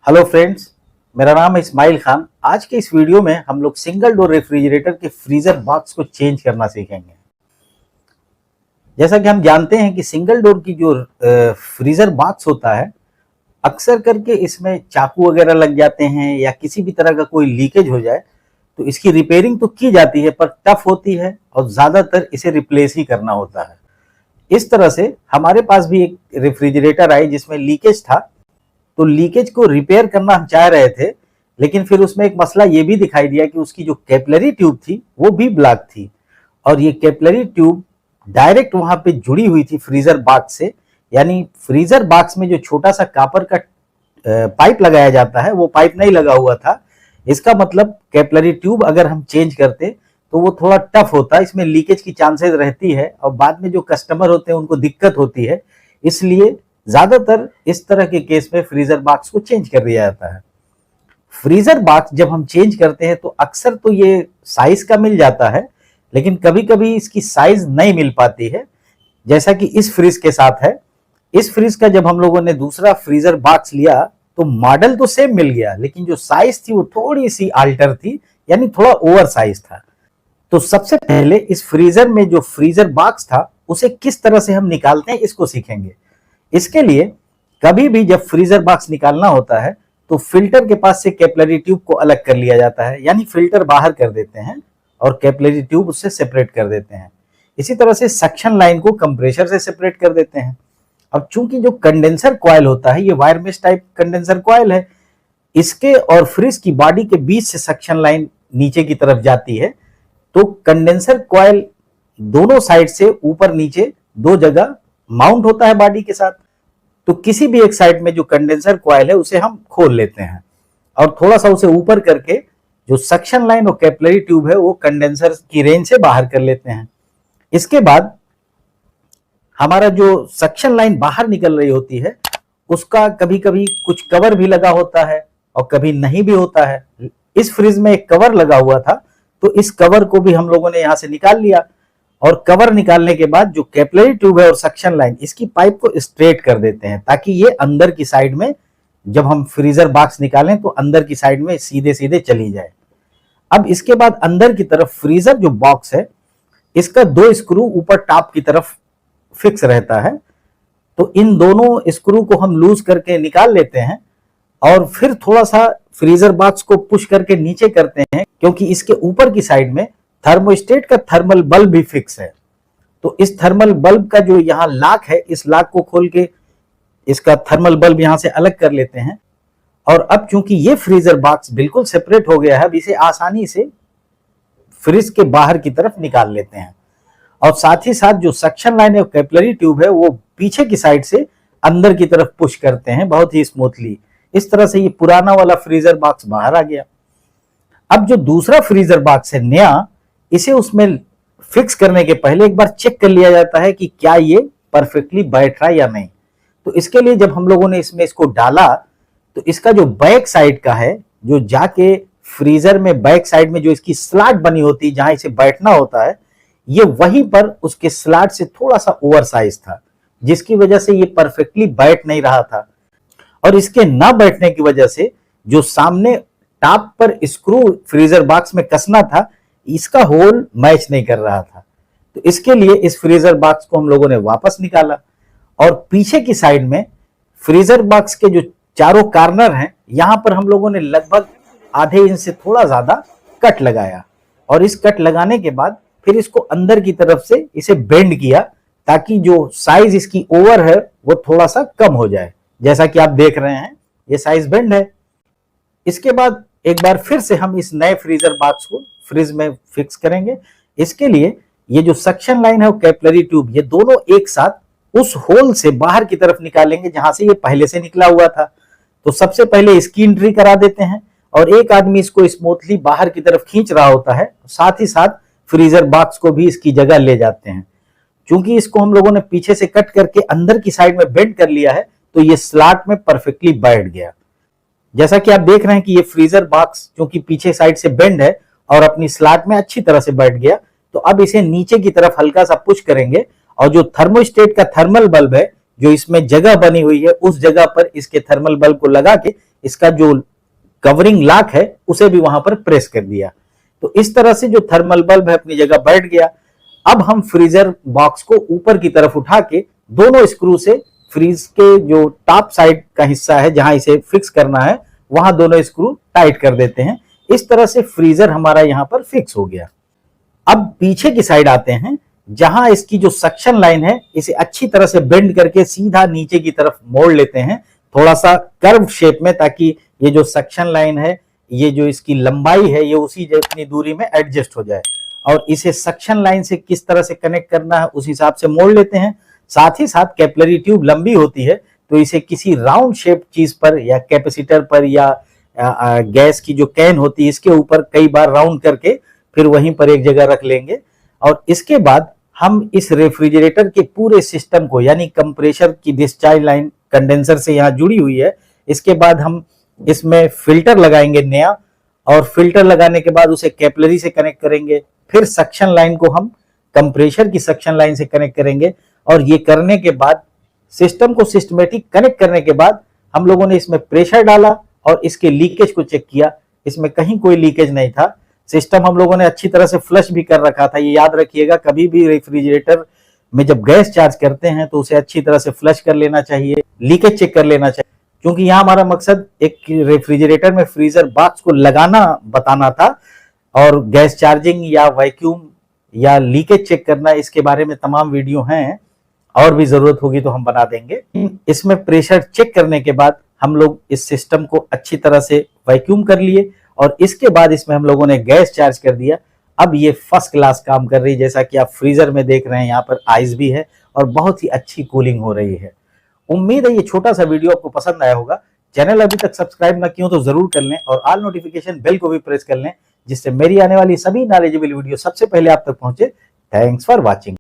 Hello friends, मेरा नाम है इस्माइल खान। आज के इस वीडियो में हम लोग सिंगल डोर रेफ्रिजरेटर के फ्रीजर बॉक्स को चेंज करना सीखेंगे। जैसा कि हम जानते हैं कि सिंगल डोर की जो फ्रीजर बॉक्स होता है, अक्सर करके इसमें चाकू वगैरह लग जाते हैं या किसी भी तरह का कोई लीकेज हो जाए तो इसकी रिपेयरिंग तो की जाती है पर टफ होती है और ज्यादातर इसे रिप्लेस ही करना होता है। इस तरह से हमारे पास भी एक रेफ्रिजरेटर आई जिसमें लीकेज था, तो लीकेज को रिपेयर करना हम चाह रहे थे, लेकिन फिर उसमें एक मसला ये भी दिखाई दिया कि उसकी जो कैपिलरी ट्यूब थी वो भी ब्लॉक थी और ये कैपिलरी ट्यूब डायरेक्ट वहां पे जुड़ी हुई थी फ्रीजर बॉक्स से। यानी फ्रीजर बॉक्स में जो छोटा सा कॉपर का पाइप लगाया जाता है वो पाइप नहीं लगा हुआ था। इसका मतलब कैपिलरी ट्यूब अगर हम चेंज करते तो वो थोड़ा टफ होता, इसमें लीकेज की चांसेस रहती है और बाद में जो कस्टमर होते हैं उनको दिक्कत होती है। इसलिए ज्यादातर इस तरह के केस में फ्रीजर बॉक्स को चेंज कर दिया जाता है। फ्रीजर बॉक्स जब हम चेंज करते हैं तो अक्सर तो ये साइज का मिल जाता है, लेकिन कभी कभी इसकी साइज नहीं मिल पाती है, जैसा कि इस फ्रिज के साथ है। इस फ्रिज का जब हम लोगों ने दूसरा फ्रीजर बॉक्स लिया तो मॉडल तो सेम मिल गया, लेकिन जो साइज थी वो थोड़ी सी आल्टर थी, यानी थोड़ा ओवर साइज था। तो सबसे पहले इस फ्रीजर में जो फ्रीजर बॉक्स था उसे किस तरह से हम निकालते हैं इसको सीखेंगे। इसके लिए कभी भी जब फ्रीजर बॉक्स निकालना होता है तो फिल्टर के पास से कैपिलरी ट्यूब को अलग कर लिया जाता है, यानी फिल्टर बाहर कर देते हैं और कैपिलरी ट्यूब उससे सेपरेट कर देते हैं। इसी तरह से सक्शन लाइन को कंप्रेसर से सेपरेट कर देते हैं। अब चूंकि जो कंडेंसर कॉइल होता है ये wire mesh type condenser coil है, इसके और फ्रिज की बॉडी के बीच से सक्शन लाइन नीचे की तरफ जाती है। तो कंडेंसर कॉइल दोनों साइड से ऊपर नीचे दो जगह माउंट होता है बॉडी के साथ। तो किसी भी एक साइड में जो कंडेंसर कॉइल है उसे हम खोल लेते हैं और थोड़ा सा उसे ऊपर करके जो सक्शन लाइन और कैपिलरी ट्यूब है वो कंडेंसर की रेंज से बाहर कर लेते हैं। इसके बाद हमारा जो सक्शन लाइन बाहर निकल रही होती है उसका कभी कभी कुछ कवर भी लगा होता है और कभी नहीं भी होता है। इस फ्रिज में एक कवर लगा हुआ था, तो इस कवर को भी हम लोगों ने यहां से निकाल लिया और कवर निकालने के बाद जो कैपिलरी ट्यूब है और सक्शन लाइन इसकी पाइप को स्ट्रेट कर देते हैं, ताकि ये अंदर की साइड में जब हम फ्रीजर बॉक्स निकालें तो अंदर की साइड में सीधे सीधे चली जाए। अब इसके बाद अंदर की तरफ फ्रीजर जो बॉक्स है इसका दो स्क्रू ऊपर टॉप की तरफ फिक्स रहता है, तो इन दोनों स्क्रू को हम लूज करके निकाल लेते हैं और फिर थोड़ा सा फ्रीजर बॉक्स को पुश करके नीचे करते हैं, क्योंकि इसके ऊपर की साइड में थर्मोस्टेट का थर्मल बल्ब भी फिक्स है। तो इस थर्मल बल्ब का जो यहाँ लॉक है, इस लॉक को खोल के इसका थर्मल बल्ब यहां से अलग कर लेते हैं। और अब चूंकि ये फ्रीजर बॉक्स बिल्कुल सेपरेट हो गया है, अब इसे आसानी से फ्रिज के बाहर की तरफ निकाल लेते हैं और साथ ही साथ जो सक्शन लाइन और कैपिलरी ट्यूब है वो पीछे की साइड से अंदर की तरफ पुश करते हैं बहुत ही स्मूथली। इस तरह से ये पुराना वाला फ्रीजर बॉक्स बाहर आ गया। अब जो दूसरा फ्रीजर बॉक्स है नया, इसे उसमें फिक्स करने के पहले एक बार चेक कर लिया जाता है कि क्या ये परफेक्टली बैठ रहा है या नहीं। तो इसके लिए जब हम लोगों ने इसमें इसको डाला तो इसका जो बैक साइड का है, जो जाके फ्रीजर में बैक साइड में जो इसकी स्लॉट बनी होती है जहां इसे बैठना होता है, ये वहीं पर उसके स्लॉट से थोड़ा सा ओवर साइज था, जिसकी वजह से ये परफेक्टली बैठ नहीं रहा था। और इसके ना बैठने की वजह से जो सामने टॉप पर स्क्रू फ्रीजर बॉक्स में कसना था इसका होल मैच नहीं कर रहा था। तो इसके लिए इस फ्रीजर बॉक्स को हम लोगों ने वापस निकाला और पीछे की साइड में फ्रीजर बॉक्स के जो चारों कॉर्नर हैं यहां पर हम लोगों ने लगभग आधे इंच से थोड़ा ज्यादा कट लगाया और इस कट लगाने के बाद फिर इसको अंदर की तरफ से इसे बेंड किया, ताकि जो साइज इसकी ओवर है वो थोड़ा सा कम हो जाए। जैसा कि आप देख रहे हैं ये साइज बेंड है। इसके बाद एक बार फिर से हम इस नए फ्रीजर बॉक्स को फ्रिज में फिक्स करेंगे। इसके लिए ये जो सक्शन लाइन है और कैपिलरी ट्यूब ये दोनों एक साथ उस होल से बाहर की तरफ निकालेंगे जहां से ये पहले से निकला हुआ था। तो सबसे पहले इसकी एंट्री करा देते हैं और एक आदमी इसको स्मूथली बाहर की तरफ खींच रहा होता है, साथ ही साथ फ्रीजर बॉक्स को भी इसकी जगह ले जाते हैं। चूंकि इसको हम लोगों ने पीछे से कट करके अंदर की साइड में बेंड कर लिया है तो ये स्लॉट में परफेक्टली बैठ गया। जैसा कि आप देख रहे हैं कि ये फ्रीजर बॉक्स क्योंकि पीछे साइड से बेंड है और अपनी स्लॉट में अच्छी तरह से बैठ गया। तो अब इसे नीचे की तरफ हल्का सा पुश करेंगे और जो थर्मोस्टेट का थर्मल बल्ब है जो इसमें जगह बनी हुई है उस जगह पर इसके थर्मल बल्ब को लगा के इसका जो कवरिंग लॉक है उसे भी वहां पर प्रेस कर दिया। तो इस तरह से जो थर्मल बल्ब है अपनी जगह बैठ गया। अब हम फ्रीजर बॉक्स को ऊपर की तरफ उठा के दोनों स्क्रू से फ्रीज के जो टॉप साइड का हिस्सा है जहां इसे फिक्स करना है वहां दोनों स्क्रू टाइट कर देते हैं। इस तरह से फ्रीजर हमारा यहां पर फिक्स हो गया। अब पीछे की साइड आते हैं, जहां इसकी जो सक्शन लाइन है इसे अच्छी तरह से बेंड करके सीधा नीचे की तरफ मोड़ लेते हैं, थोड़ा सा कर्व शेप में, ताकि ये जो सक्शन लाइन है, ये जो इसकी लंबाई है, ये उसी जितनी दूरी में एडजस्ट हो जाए। और इसे सक्शन लाइन से किस तरह से कनेक्ट करना है उस हिसाब से मोड़ लेते हैं। साथ ही साथ कैपिलरी ट्यूब लंबी होती है तो इसे किसी राउंड शेप चीज पर या कैपेसिटर पर या गैस की जो कैन होती है इसके ऊपर कई बार राउंड करके फिर वहीं पर एक जगह रख लेंगे। और इसके बाद हम इस रेफ्रिजरेटर के पूरे सिस्टम को, यानी कंप्रेसर की डिस्चार्ज लाइन कंडेंसर से यहाँ जुड़ी हुई है, इसके बाद हम इसमें फिल्टर लगाएंगे नया, और फिल्टर लगाने के बाद उसे कैपिलरी से कनेक्ट करेंगे। फिर सक्शन लाइन को हम कंप्रेसर की सक्शन लाइन से कनेक्ट करेंगे। और ये करने के बाद सिस्टम को सिस्टमेटिक कनेक्ट करने के बाद हम लोगों ने इसमें प्रेशर डाला और इसके लीकेज को चेक किया। इसमें कहीं कोई लीकेज नहीं था। सिस्टम हम लोगों ने अच्छी तरह से फ्लश भी कर रखा था। ये याद रखिएगा, कभी भी रेफ्रिजरेटर में जब गैस चार्ज करते हैं तो उसे अच्छी तरह से फ्लश कर लेना चाहिए, लीकेज चेक कर लेना चाहिए, क्योंकि यहाँ हमारा मकसद एक रेफ्रिजरेटर में फ्रीजर बॉक्स को लगाना बताना था। और गैस चार्जिंग या वैक्यूम या लीकेज चेक करना, इसके बारे में तमाम वीडियो हैं, और भी जरूरत होगी तो हम बना देंगे। इसमें प्रेशर चेक करने के बाद हम लोग इस सिस्टम को अच्छी तरह से वैक्यूम कर लिए और इसके बाद इसमें हम लोगों ने गैस चार्ज कर दिया। अब ये फर्स्ट क्लास काम कर रही है, जैसा कि आप फ्रीजर में देख रहे हैं, यहाँ पर आइस भी है और बहुत ही अच्छी कूलिंग हो रही है। उम्मीद है ये छोटा सा वीडियो आपको पसंद आया होगा। चैनल अभी तक सब्सक्राइब ना किया तो जरूर कर लें और ऑल नोटिफिकेशन बेल को भी प्रेस कर लें, जिससे मेरी आने वाली सभी नॉलेजेबल वीडियो सबसे पहले आप तक पहुंचे। Thanks for watching.